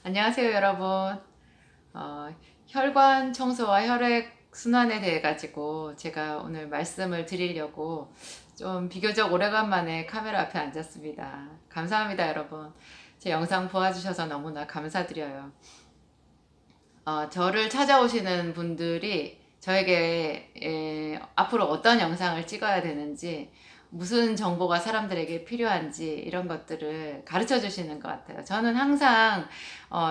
안녕하세요, 여러분. 혈관 청소와 혈액 순환에 대해 가지고 제가 오늘 말씀을 드리려고 좀 비교적 오래간만에 카메라 앞에 앉았습니다. 감사합니다, 여러분. 제 영상 보아주셔서 너무나 감사드려요. 저를 찾아오시는 분들이 저에게 앞으로 어떤 영상을 찍어야 되는지, 무슨 정보가 사람들에게 필요한지 이런 것들을 가르쳐 주시는 것 같아요. 저는 항상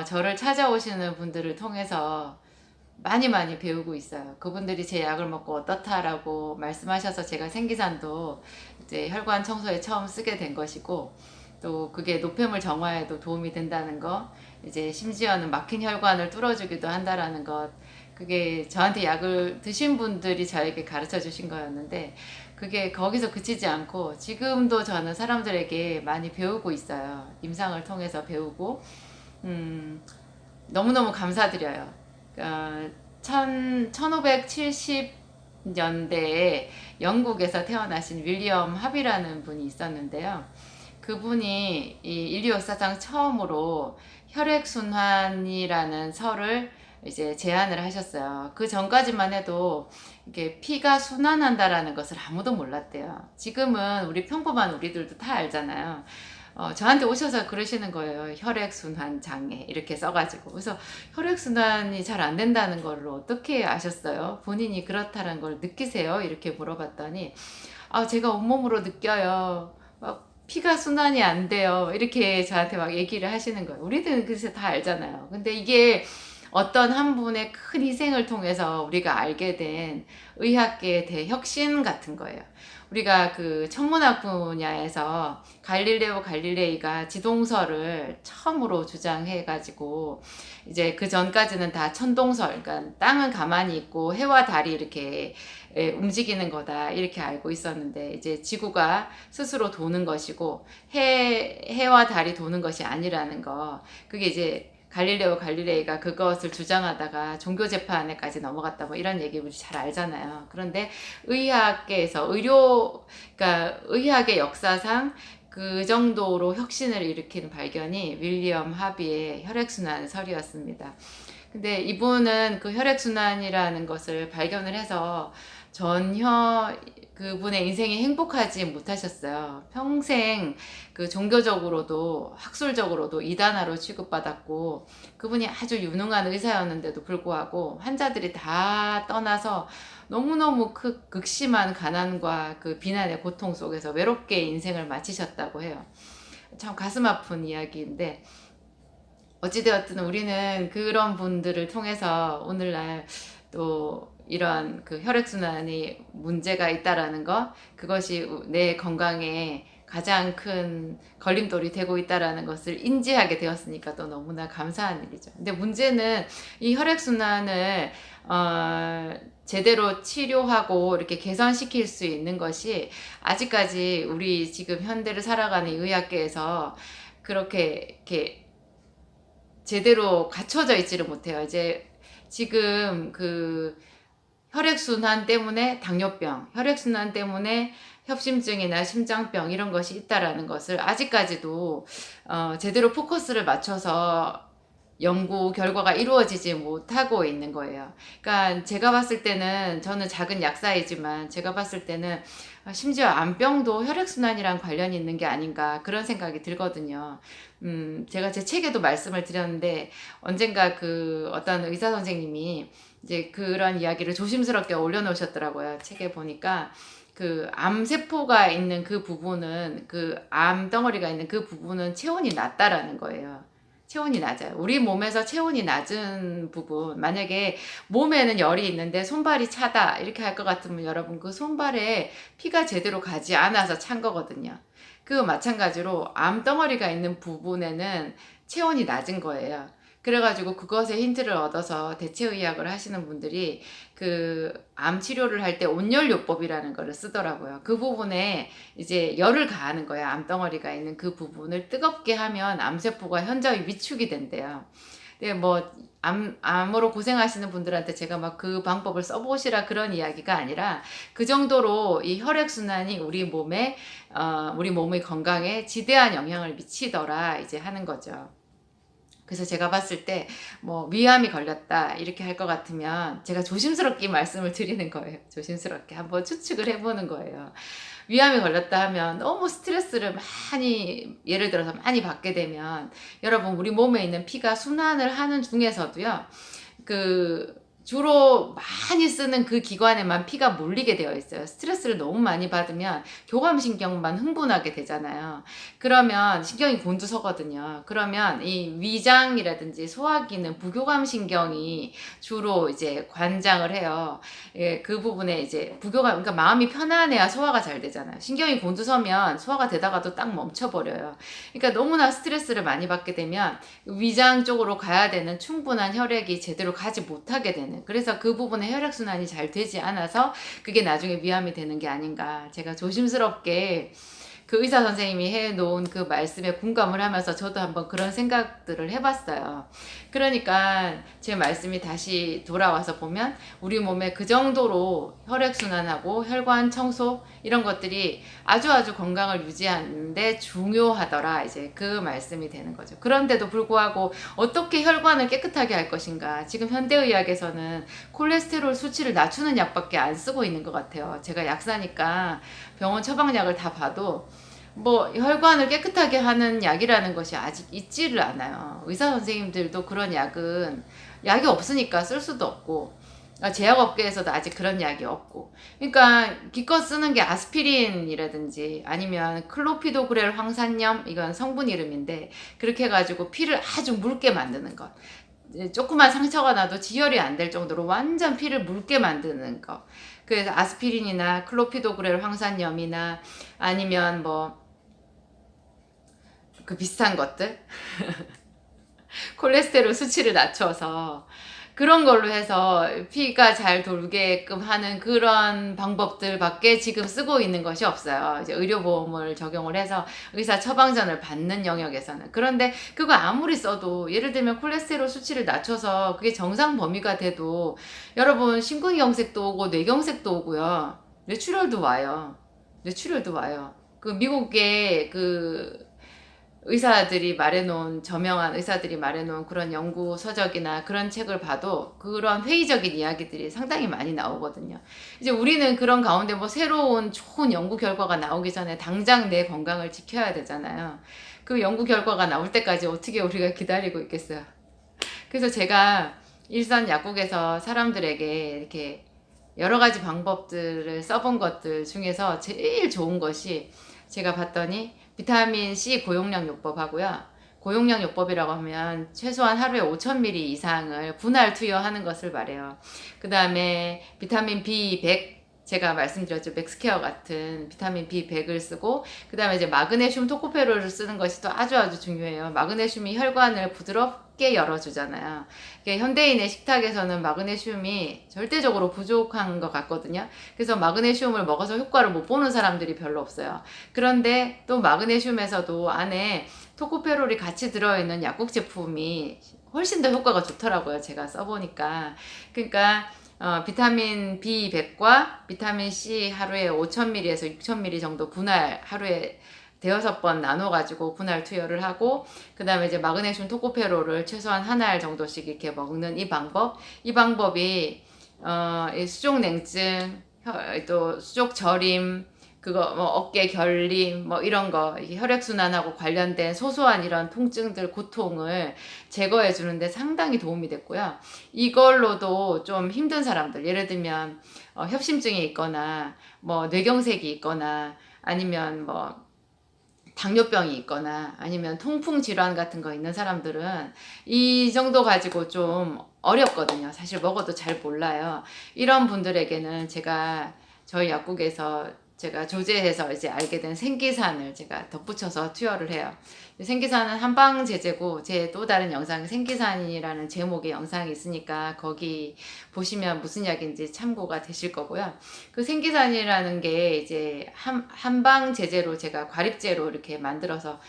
저를 찾아오시는 분들을 통해서 많이 많이 배우고 있어요. 그분들이 제 약을 먹고 어떻다라고 말씀하셔서 제가 생기산도 이제 혈관 청소에 처음 쓰게 된 것이고, 또 그게 노폐물 정화에도 도움이 된다는 거, 이제 심지어는 막힌 혈관을 뚫어주기도 한다라는 것, 그게 저한테 약을 드신 분들이 저에게 가르쳐 주신 거였는데, 그게 거기서 그치지 않고 지금도 저는 사람들에게 많이 배우고 있어요. 임상을 통해서 배우고, 음, 너무너무 감사드려요. 1570년대에 영국에서 태어나신 윌리엄 합이라는 분이 있었는데요. 그분이 이 인류 역사상 처음으로 혈액순환이라는 설을 이제 제안을 하셨어요. 그 전까지만 해도 이게 피가 순환한다라는 것을 아무도 몰랐대요. 지금은 우리 평범한 우리들도 다 알잖아요. 저한테 오셔서 그러시는 거예요. 혈액순환 장애 이렇게 써가지고. 그래서 혈액순환이 잘 안 된다는 걸 어떻게 아셨어요? 본인이 그렇다는 걸 느끼세요? 이렇게 물어봤더니 제가 온몸으로 느껴요. 막 피가 순환이 안 돼요. 이렇게 저한테 막 얘기를 하시는 거예요. 우리들은 그래서 다 알잖아요. 근데 이게 어떤 한 분의 큰 희생을 통해서 우리가 알게 된 의학계의 대혁신 같은 거예요. 우리가 그 천문학 분야에서 갈릴레오 갈릴레이가 지동설을 처음으로 주장해가지고, 이제 그 전까지는 다 천동설, 그러니까 땅은 가만히 있고 해와 달이 이렇게 움직이는 거다 이렇게 알고 있었는데, 이제 지구가 스스로 도는 것이고 해와 달이 도는 것이 아니라는 거, 그게 이제 갈릴레오 갈릴레이가 그것을 주장하다가 종교 재판에까지 넘어갔다, 뭐 이런 얘기 우리 잘 알잖아요. 그런데 의학계에서 그러니까 의학의 역사상 그 정도로 혁신을 일으킨 발견이 윌리엄 하비의 혈액순환설이었습니다. 근데 이분은 그 혈액순환이라는 것을 발견을 해서 전혀 그분의 인생이 행복하지 못하셨어요. 평생 그 종교적으로도 학술적으로도 이단아로 취급받았고, 그분이 아주 유능한 의사였는데도 불구하고 환자들이 다 떠나서 너무너무 극심한 가난과 그 비난의 고통 속에서 외롭게 인생을 마치셨다고 해요. 참 가슴 아픈 이야기인데, 어찌되었든 우리는 그런 분들을 통해서 오늘날 또 이런 그 혈액순환이 문제가 있다라는 것, 그것이 내 건강에 가장 큰 걸림돌이 되고 있다라는 것을 인지하게 되었으니까 또 너무나 감사한 일이죠. 근데 문제는 이 혈액순환을 제대로 치료하고 이렇게 개선시킬 수 있는 것이 아직까지 우리 지금 현대를 살아가는 의학계에서 그렇게 이렇게 제대로 갖춰져 있지를 못해요. 이제 지금 그 혈액순환 때문에 당뇨병, 혈액순환 때문에 협심증이나 심장병 이런 것이 있다라는 것을 아직까지도 제대로 포커스를 맞춰서 연구 결과가 이루어지지 못하고 있는 거예요. 그러니까 제가 봤을 때는, 저는 작은 약사이지만 제가 봤을 때는 심지어 암병도 혈액순환이랑 관련이 있는 게 아닌가 그런 생각이 들거든요. 제가 제 책에도 말씀을 드렸는데, 언젠가 그 어떤 의사 선생님이 이제 그런 이야기를 조심스럽게 올려놓으셨더라고요. 책에 보니까 그 암세포가 있는 그 부분은, 그 암덩어리가 있는 그 부분은 체온이 낮다라는 거예요. 체온이 낮아요. 우리 몸에서 체온이 낮은 부분, 만약에 몸에는 열이 있는데 손발이 차다 이렇게 할 것 같으면 여러분, 그 손발에 피가 제대로 가지 않아서 찬 거거든요. 그 마찬가지로 암덩어리가 있는 부분에는 체온이 낮은 거예요. 그래가지고 그것에 힌트를 얻어서 대체의학을 하시는 분들이 그 암 치료를 할 때 온열요법이라는 거를 쓰더라고요. 그 부분에 이제 열을 가하는 거야. 암덩어리가 있는 그 부분을 뜨겁게 하면 암세포가 현저히 위축이 된대요. 근데 뭐 암으로 고생하시는 분들한테 제가 막 그 방법을 써보시라 그런 이야기가 아니라, 그 정도로 이 혈액순환이 우리 몸에 우리 몸의 건강에 지대한 영향을 미치더라 이제 하는 거죠. 그래서 제가 봤을 때 뭐 위암이 걸렸다 이렇게 할 것 같으면 제가 조심스럽게 말씀을 드리는 거예요. 조심스럽게 한번 추측을 해보는 거예요. 위암이 걸렸다 하면 너무 스트레스를 많이 예를 들어서 많이 받게 되면 여러분 우리 몸에 있는 피가 순환을 하는 중에서도요. 그 주로 많이 쓰는 그 기관에만 피가 몰리게 되어 있어요. 스트레스를 너무 많이 받으면 교감신경만 흥분하게 되잖아요. 그러면 신경이 곤두서거든요. 그러면 이 위장이라든지 소화기는 부교감신경이 주로 이제 관장을 해요. 예, 그 부분에 이제 부교감, 그러니까 마음이 편안해야 소화가 잘 되잖아요. 신경이 곤두서면 소화가 되다가도 딱 멈춰버려요. 그러니까 너무나 스트레스를 많이 받게 되면 위장 쪽으로 가야 되는 충분한 혈액이 제대로 가지 못하게 되는, 그래서 그 부분에 혈액순환이 잘 되지 않아서 그게 나중에 위암이 되는 게 아닌가. 제가 조심스럽게 그 의사 선생님이 해놓은 그 말씀에 공감을 하면서 저도 한번 그런 생각들을 해봤어요. 그러니까 제 말씀이 다시 돌아와서 보면 우리 몸에 그 정도로 혈액순환하고 혈관 청소 이런 것들이 아주 건강을 유지하는데 중요하더라. 이제 그 말씀이 되는 거죠. 그런데도 불구하고 어떻게 혈관을 깨끗하게 할 것인가. 지금 현대의학에서는 콜레스테롤 수치를 낮추는 약밖에 안 쓰고 있는 것 같아요. 제가 약사니까 병원 처방약을 다 봐도 뭐 혈관을 깨끗하게 하는 약이라는 것이 아직 있지를 않아요. 의사 선생님들도 그런 약이 없으니까 쓸 수도 없고, 제약업계에서도 아직 그런 약이 없고, 그러니까 기껏 쓰는 게 아스피린이라든지 아니면 클로피도그렐 황산염, 이건 성분 이름인데 그렇게 해가지고 피를 아주 묽게 만드는 것, 조그만 상처가 나도 지혈이 안 될 정도로 완전 피를 묽게 만드는 것. 그래서 아스피린이나 클로피도그렐 황산염이나 아니면 뭐 그 비슷한 것들 콜레스테롤 수치를 낮춰서 그런 걸로 해서 피가 잘 돌게끔 하는 그런 방법들밖에 지금 쓰고 있는 것이 없어요. 이제 의료보험을 적용을 해서 의사 처방전을 받는 영역에서는. 그런데 그거 아무리 써도 예를 들면 콜레스테롤 수치를 낮춰서 그게 정상 범위가 돼도 여러분 심근경색도 오고 뇌경색도 오고요. 뇌출혈도 와요. 뇌출혈도 와요. 그 미국의 그 의사들이 말해놓은, 저명한 의사들이 말해놓은 그런 연구 서적이나 그런 책을 봐도 그런 회의적인 이야기들이 상당히 많이 나오거든요. 이제 우리는 그런 가운데 뭐 새로운 좋은 연구 결과가 나오기 전에 당장 내 건강을 지켜야 되잖아요. 그 연구 결과가 나올 때까지 어떻게 우리가 기다리고 있겠어요. 그래서 제가 일선 약국에서 사람들에게 이렇게 여러 가지 방법들을 써본 것들 중에서 제일 좋은 것이, 제가 봤더니 비타민 C 고용량 요법 하고요. 고용량 요법이라고 하면 최소한 하루에 5,000ml 이상을 분할 투여하는 것을 말해요. 그 다음에 비타민 B100, 제가 말씀드렸죠. 맥스케어 같은 비타민 B100을 쓰고, 그 다음에 이제 마그네슘 토코페롤을 쓰는 것이 또 아주 중요해요. 마그네슘이 혈관을 부드럽게 열어주잖아요. 현대인의 식탁에서는 마그네슘이 절대적으로 부족한 것 같거든요. 그래서 마그네슘을 먹어서 효과를 못 보는 사람들이 별로 없어요. 그런데 또 마그네슘에서도 안에 토코페롤이 같이 들어있는 약국 제품이 훨씬 더 효과가 좋더라고요. 제가 써보니까. 그러니까 비타민 B100과 비타민 C 하루에 5,000ml에서 6,000ml 정도 분할, 하루에 대여섯 번 나눠가지고 분할 투여를 하고, 그 다음에 이제 마그네슘 토코페롤을 최소한 한 알 정도씩 이렇게 먹는 이 방법이, 이 수족냉증, 또 수족저림, 그거 뭐 어깨 결림 뭐 이런 거, 혈액순환하고 관련된 소소한 이런 통증들, 고통을 제거해 주는데 상당히 도움이 됐고요. 이걸로도 좀 힘든 사람들, 예를 들면 협심증이 있거나 뭐 뇌경색이 있거나 아니면 뭐 당뇨병이 있거나 아니면 통풍 질환 같은 거 있는 사람들은 이 정도 가지고 좀 어렵거든요. 사실 먹어도 잘 몰라요. 이런 분들에게는 제가 저희 약국에서 제가 조제해서 이제 알게 된 생기산을 제가 덧붙여서 투여를 해요. 생기산은 한방 제제고, 제 또 다른 영상 생기산이라는 제목의 영상이 있으니까 거기 보시면 무슨 약인지 참고가 되실 거고요. 그 생기산이라는 게 이제 한방 제제로 제가 과립제로 이렇게 만들어서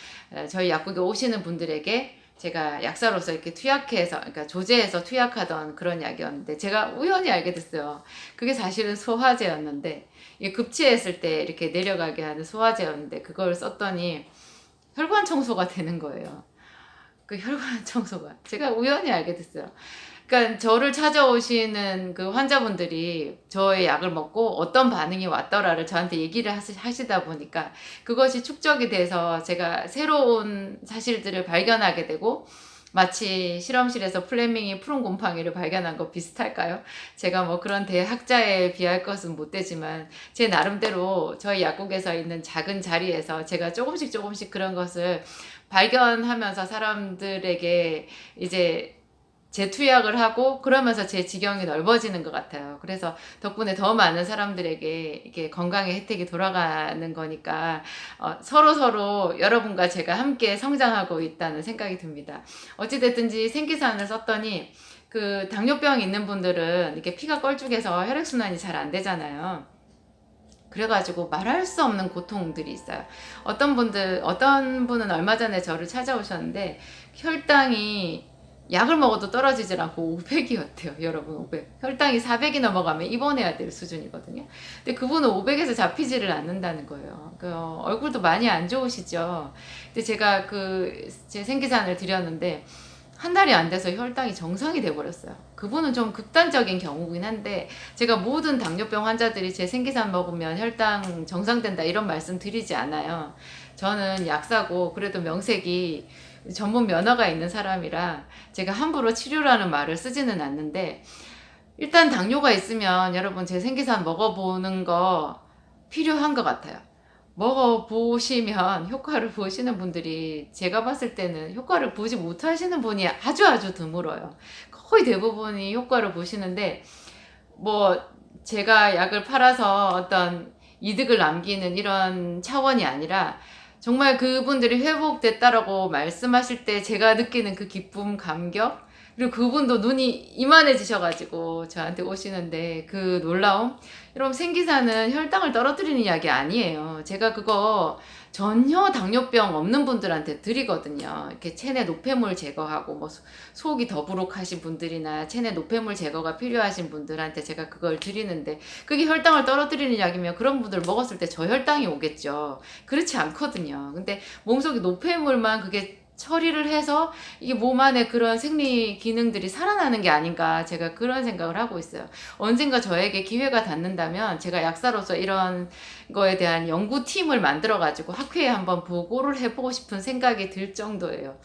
저희 약국에 오시는 분들에게 제가 약사로서 이렇게 투약해서, 그러니까 조제해서 투약하던 그런 약이었는데, 제가 우연히 알게 됐어요. 그게 사실은 소화제였는데, 이게 급체했을 때 이렇게 내려가게 하는 소화제였는데, 그걸 썼더니 혈관 청소가 되는 거예요. 그 혈관 청소가 제가 우연히 알게 됐어요. 그러니까 저를 찾아오시는 그 환자분들이 저의 약을 먹고 어떤 반응이 왔더라를 저한테 얘기를 하시다 보니까 그것이 축적이 돼서 제가 새로운 사실들을 발견하게 되고, 마치 실험실에서 플레밍이 푸른 곰팡이를 발견한 것 비슷할까요? 제가 뭐 그런 대학자에 비할 것은 못 되지만 제 나름대로 저희 약국에서 있는 작은 자리에서 제가 조금씩 그런 것을 발견하면서 사람들에게 이제 재투약을 하고 그러면서 제 지경이 넓어지는 것 같아요. 그래서 덕분에 더 많은 사람들에게 이게 건강의 혜택이 돌아가는 거니까 서로 여러분과 제가 함께 성장하고 있다는 생각이 듭니다. 어찌됐든지 생기산을 썼더니 그 당뇨병 있는 분들은 이렇게 피가 껄쭉해서 혈액순환이 잘 안 되잖아요. 그래가지고 말할 수 없는 고통들이 있어요. 어떤 분은 얼마 전에 저를 찾아오셨는데 혈당이 약을 먹어도 떨어지질 않고 500이었대요. 여러분, 500. 혈당이 400이 넘어가면 입원해야 될 수준이거든요. 근데 그분은 500에서 잡히지를 않는다는 거예요. 얼굴도 많이 안 좋으시죠. 근데 제가 제 생기산을 드렸는데 한 달이 안 돼서 혈당이 정상이 돼버렸어요. 그분은 좀 극단적인 경우긴 한데 제가 모든 당뇨병 환자들이 제 생기산 먹으면 혈당 정상된다 이런 말씀 드리지 않아요. 저는 약사고 그래도 명색이 전문 면허가 있는 사람이라 제가 함부로 치료라는 말을 쓰지는 않는데, 일단 당뇨가 있으면 여러분 제 생기산 먹어보는 거 필요한 것 같아요. 먹어보시면 효과를 보시는 분들이 제가 봤을 때는 효과를 보지 못하시는 분이 아주 드물어요. 거의 대부분이 효과를 보시는데 뭐 제가 약을 팔아서 어떤 이득을 남기는 이런 차원이 아니라 정말 그분들이 회복됐다라고 말씀하실 때 제가 느끼는 그 기쁨, 감격, 그리고 그분도 눈이 이만해지셔가지고 저한테 오시는데 그 놀라움? 여러분, 생기산은 혈당을 떨어뜨리는 약이 아니에요. 제가 그거 전혀 당뇨병 없는 분들한테 드리거든요. 이렇게 체내 노폐물 제거하고 뭐 속이 더부룩하신 분들이나 체내 노폐물 제거가 필요하신 분들한테 제가 그걸 드리는데, 그게 혈당을 떨어뜨리는 약이면 그런 분들 먹었을 때 저혈당이 오겠죠. 그렇지 않거든요. 근데 몸속에 노폐물만 그게 처리를 해서 이게 몸 안에 그런 생리 기능들이 살아나는 게 아닌가, 제가 그런 생각을 하고 있어요. 언젠가 저에게 기회가 닿는다면 제가 약사로서 이런 거에 대한 연구팀을 만들어 가지고 학회에 한번 보고를 해보고 싶은 생각이 들 정도예요.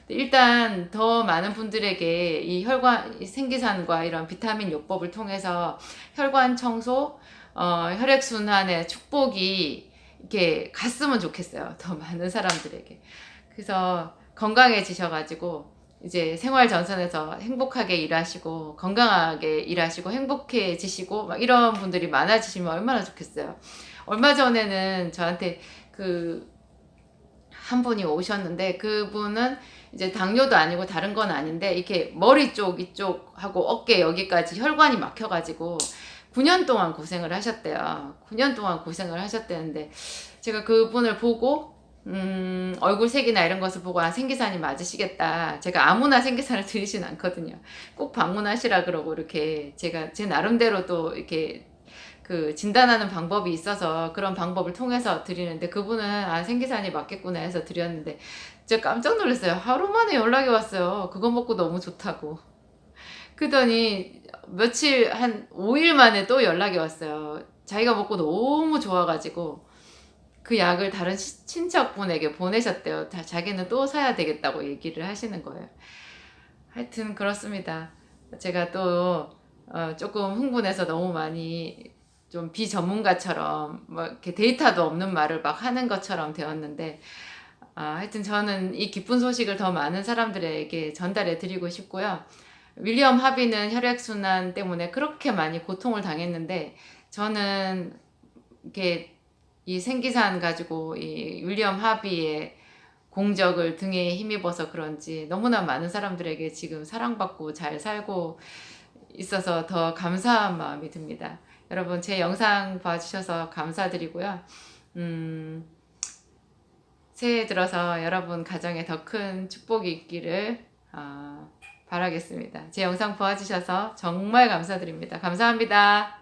일단 더 많은 분들에게 이 생기산과 이런 비타민 요법을 통해서 혈관 청소, 혈액순환의 축복이 이렇게 갔으면 좋겠어요. 더 많은 사람들에게. 그래서 건강해지셔가지고 이제 생활 전선에서 행복하게 일하시고 건강하게 일하시고 행복해지시고 막 이런 분들이 많아지시면 얼마나 좋겠어요. 얼마 전에는 저한테 한 분이 오셨는데, 그분은 이제 당뇨도 아니고 다른 건 아닌데 이렇게 머리 쪽 이쪽하고 어깨 여기까지 혈관이 막혀가지고 9년 동안 고생을 하셨대요. 9년 동안 고생을 하셨대는데 제가 그분을 보고 얼굴색이나 이런 것을 보고 생기산이 맞으시겠다. 제가 아무나 생기산을 드리진 않거든요. 꼭 방문하시라 그러고 이렇게 제가 제 나름대로 또 이렇게 진단하는 방법이 있어서 그런 방법을 통해서 드리는데, 그분은 생기산이 맞겠구나 해서 드렸는데 제가 깜짝 놀랐어요. 하루 만에 연락이 왔어요. 그거 먹고 너무 좋다고. 그러더니 한 5일 만에 또 연락이 왔어요. 자기가 먹고 너무 좋아가지고 그 약을 다른 친척분에게 보내셨대요. 자기는 또 사야 되겠다고 얘기를 하시는 거예요. 하여튼 그렇습니다. 제가 또 조금 흥분해서 너무 많이 좀 비전문가처럼 뭐 이렇게 데이터도 없는 말을 막 하는 것처럼 되었는데, 하여튼 저는 이 기쁜 소식을 더 많은 사람들에게 전달해 드리고 싶고요. 윌리엄 하비는 혈액순환 때문에 그렇게 많이 고통을 당했는데, 저는 이렇게 이 생기산 가지고 이 윌리엄 하비의 공적을 등에 힘입어서 그런지 너무나 많은 사람들에게 지금 사랑받고 잘 살고 있어서 더 감사한 마음이 듭니다. 여러분, 제 영상 봐주셔서 감사드리고요. 새해 들어서 여러분 가정에 더 큰 축복이 있기를 바라겠습니다. 제 영상 봐주셔서 정말 감사드립니다. 감사합니다.